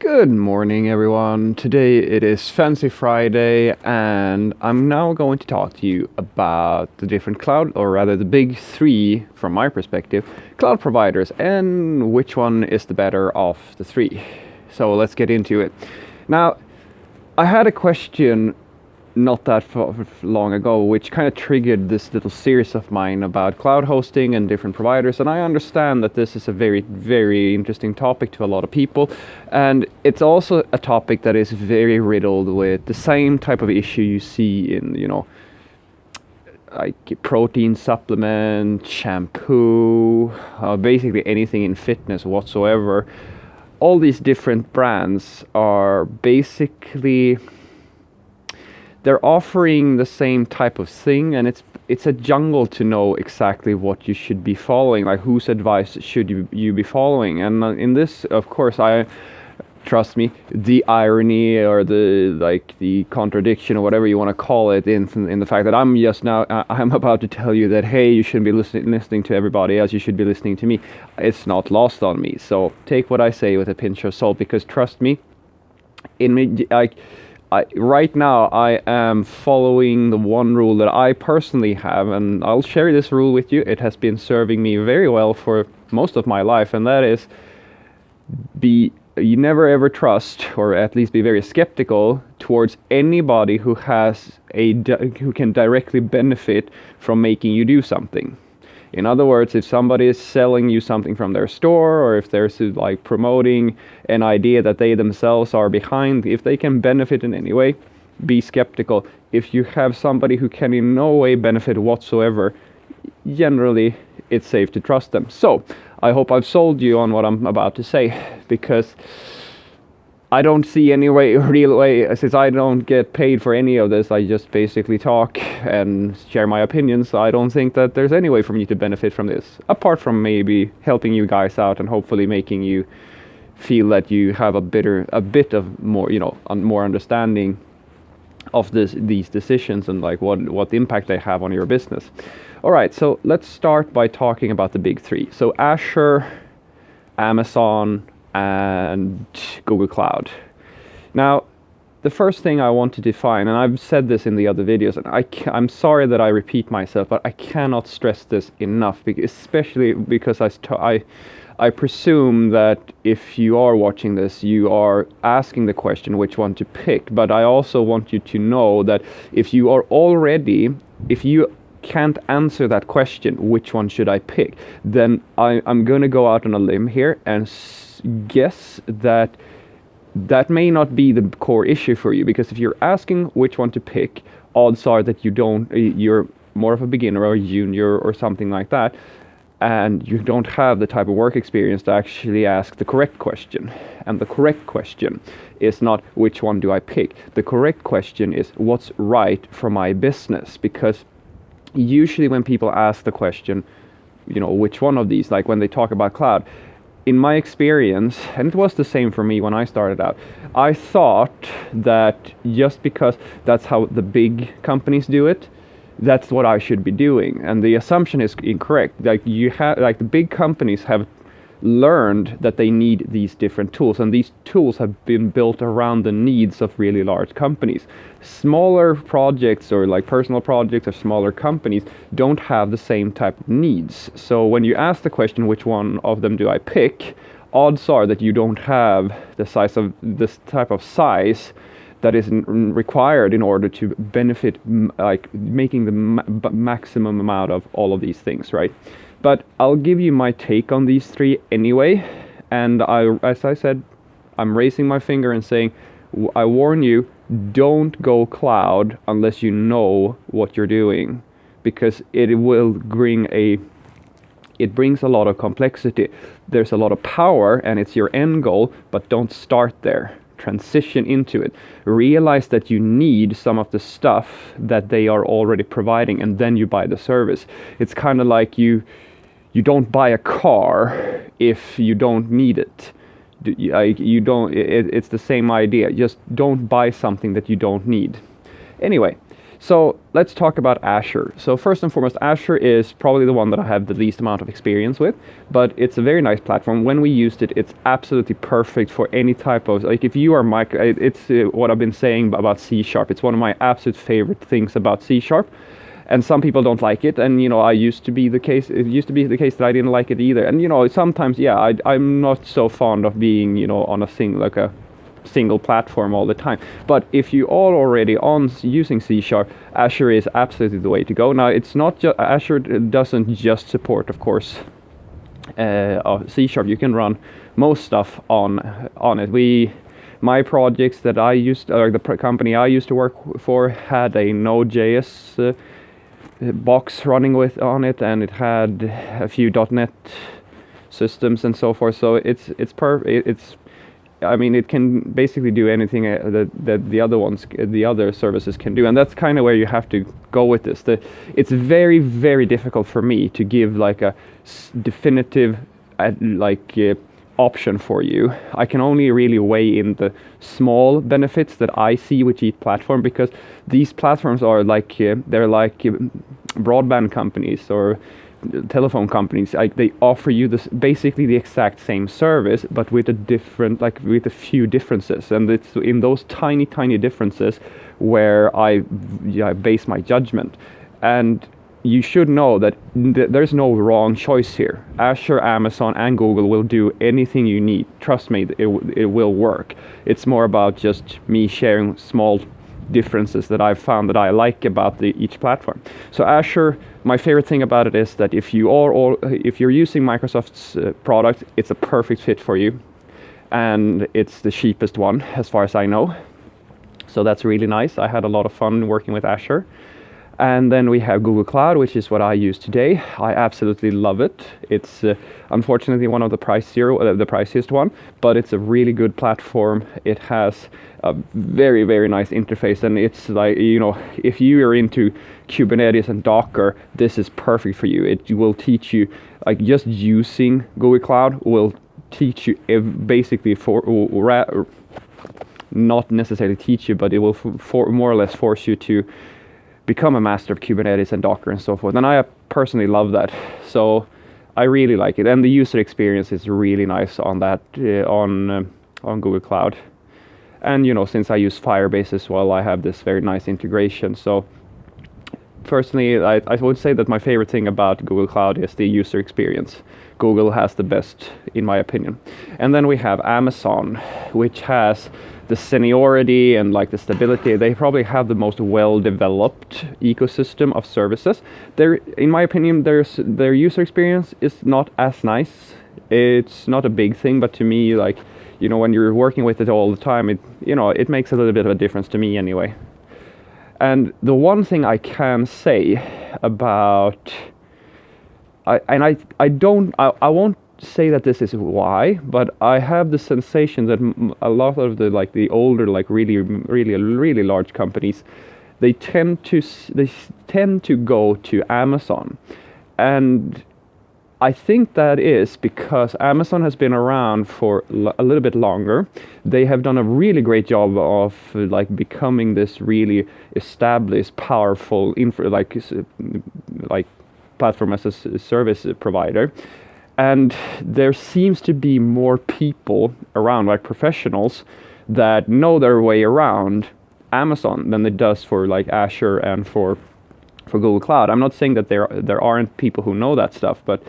Good morning, everyone. Today it is Fancy Friday, and I'm now going to talk to you about the different cloud, or rather the big three, from my perspective, cloud providers, and which one is the better of the three. So let's get into it. Now, I had a question not that long ago, which kind of triggered this little series of mine about cloud hosting and different providers. And I understand that this is a very, very interesting topic to a lot of people. And it's also a topic that is very riddled with the same type of issue you see in, like protein supplement, shampoo, basically anything in fitness whatsoever. All these different brands are basically, they're offering the same type of thing, and it's a jungle to know exactly what you should be following, like whose advice should you be following. And in this, of course, trust me, the irony or the contradiction or whatever you want to call it in the fact that I'm about to tell you that, hey, you shouldn't be listening to everybody else, you should be listening to me. It's not lost on me. So take what I say with a pinch of salt, because trust me, right now I am following the one rule that I personally have, and I'll share this rule with you. It has been serving me very well for most of my life, and that is you never ever trust, or at least be very skeptical towards anybody who can directly benefit from making you do something. In other words, if somebody is selling you something from their store, or if they're like promoting an idea that they themselves are behind, if they can benefit in any way, be skeptical. If you have somebody who can in no way benefit whatsoever, generally it's safe to trust them. So I hope I've sold you on what I'm about to say, because I don't see any real way, since I don't get paid for any of this. I just basically talk and share my opinions. I don't think that there's any way for me to benefit from this, apart from maybe helping you guys out and hopefully making you feel that you have a bit of more, more understanding of these decisions and like what impact they have on your business. All right, so let's start by talking about the big three. So Azure, Amazon, and Google Cloud. Now, the first thing I want to define, and I've said this in the other videos, and I'm sorry that I repeat myself, but I cannot stress this enough, especially because I presume that if you are watching this, you are asking the question which one to pick. But I also want you to know that if you can't answer that question, which one should I pick, then I'm going to go out on a limb here and guess that may not be the core issue for you. Because if you're asking which one to pick, odds are that you're more of a beginner or a junior or something like that, and you don't have the type of work experience to actually ask the correct question. And the correct question is not which one do I pick. The correct question is what's right for my business. Because usually when people ask the question, which one of these, like when they talk about cloud, in my experience, and it was the same for me when I started out, I thought that just because that's how the big companies do it, that's what I should be doing. And the assumption is incorrect. Like the big companies have learned that they need these different tools, and these tools have been built around the needs of really large companies. Smaller projects, or like personal projects, or smaller companies don't have the same type of needs. So when you ask the question, which one of them do I pick, odds are that you don't have this type of size that is required in order to benefit, like making the maximum amount of all of these things, right? But I'll give you my take on these three anyway. And as I said, I'm raising my finger and saying, I warn you, don't go cloud unless you know what you're doing, because it brings a lot of complexity. There's a lot of power and it's your end goal, but don't start there. Transition into it. Realize that you need some of the stuff that they are already providing, and then you buy the service. It's kind of like you don't buy a car if you don't need it. It's the same idea. Just don't buy something that you don't need. Anyway, So let's talk about Azure. So first and foremost, Azure is probably the one that I have the least amount of experience with, but it's a very nice platform. When we used it, it's absolutely perfect for any type of, like if you are it's what I've been saying about C#. It's one of my absolute favorite things about C#. And some people don't like it, and it used to be the case that I didn't like it either. And sometimes, yeah, I'm not so fond of being on a single platform all the time. But if you are already using C#, Azure is absolutely the way to go. Now, it's not just Azure doesn't just support, of course, C#. You can run most stuff on it. My projects that I used, or the company I used to work for, had a Node.js box running on it, and it had a few .NET systems and so forth. So it's perfect. It can basically do anything that the other services can do, and that's kind of where you have to go with this. It's very, very difficult for me to give like a definitive option for you. I can only really weigh in the small benefits that I see with each platform, because these platforms are they're like broadband companies or telephone companies. They offer you basically the exact same service, but with a few differences, and it's in those tiny differences where I base my judgment. And you should know that there's no wrong choice here. Azure, Amazon, and Google will do anything you need. Trust me, it will work. It's more about just me sharing small differences that I've found that I like about each platform. So Azure, my favorite thing about it is that if you're using Microsoft's product, it's a perfect fit for you, and it's the cheapest one as far as I know. So that's really nice. I had a lot of fun working with Azure. And then we have Google Cloud, which is what I use today. I absolutely love it. It's unfortunately one of the priciest one, but it's a really good platform. It has a very, very nice interface, and it's like, if you are into Kubernetes and Docker, this is perfect for you. It will teach you, just using Google Cloud will teach you basically not necessarily teach you, but it will more or less force you to become a master of Kubernetes and Docker and so forth. And I personally love that. So I really like it. And the user experience is really nice on that, on Google Cloud. And, since I use Firebase as well, I have this very nice integration. So personally, I would say that my favorite thing about Google Cloud is the user experience. Google has the best, in my opinion. And then we have Amazon, which has the seniority and the stability. They probably have the most well-developed ecosystem of services. In my opinion, their user experience is not as nice. It's not a big thing, but to me, when you're working with it all the time, it makes a little bit of a difference to me anyway. And the one thing I can say about, I won't say that this is why, but I have the sensation that a lot of the older, really large companies, they tend to go to Amazon, and I think that is because Amazon has been around for a little bit longer. They have done a really great job of becoming this really established, powerful platform as a service provider. And there seems to be more people around, professionals, that know their way around Amazon than it does for Azure and for Google Cloud. I'm not saying that there aren't people who know that stuff, but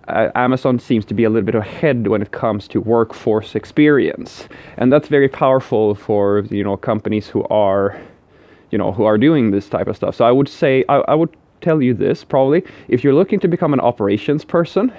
Amazon seems to be a little bit ahead when it comes to workforce experience, and that's very powerful for companies who are doing this type of stuff. So I would say I would tell you this, probably if you're looking to become an operations person,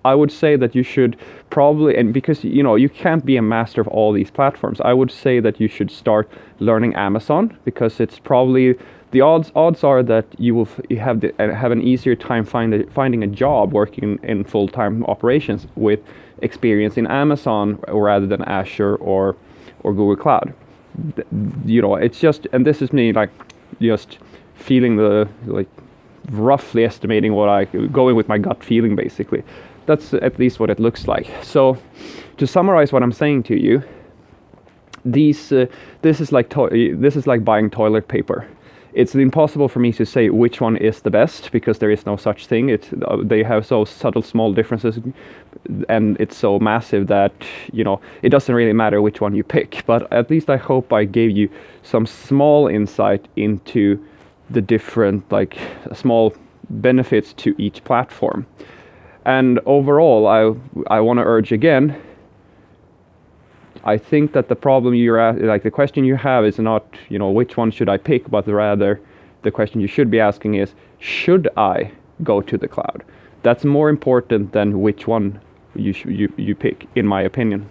I would say that you should probably, and because you can't be a master of all these platforms, I would say that you should start learning Amazon, because it's probably the odds are that you will have an easier time finding a job working in full-time operations with experience in Amazon rather than Azure or Google Cloud. It's just, and this is me just feeling roughly estimating going with my gut feeling basically. That's at least what it looks like. So to summarize what I'm saying to you, this is like buying toilet paper. it's impossible for me to say which one is the best, because there is no such thing. They have so subtle small differences, and it's so massive that, you know, it doesn't really matter which one you pick. But at least I hope I gave you some small insight into the different, like, small benefits to each platform. And overall, I want to urge again, I think that the problem the question you have is not, you know, which one should I pick, but rather the question you should be asking is, should I go to the cloud? That's more important than which one you pick, in my opinion.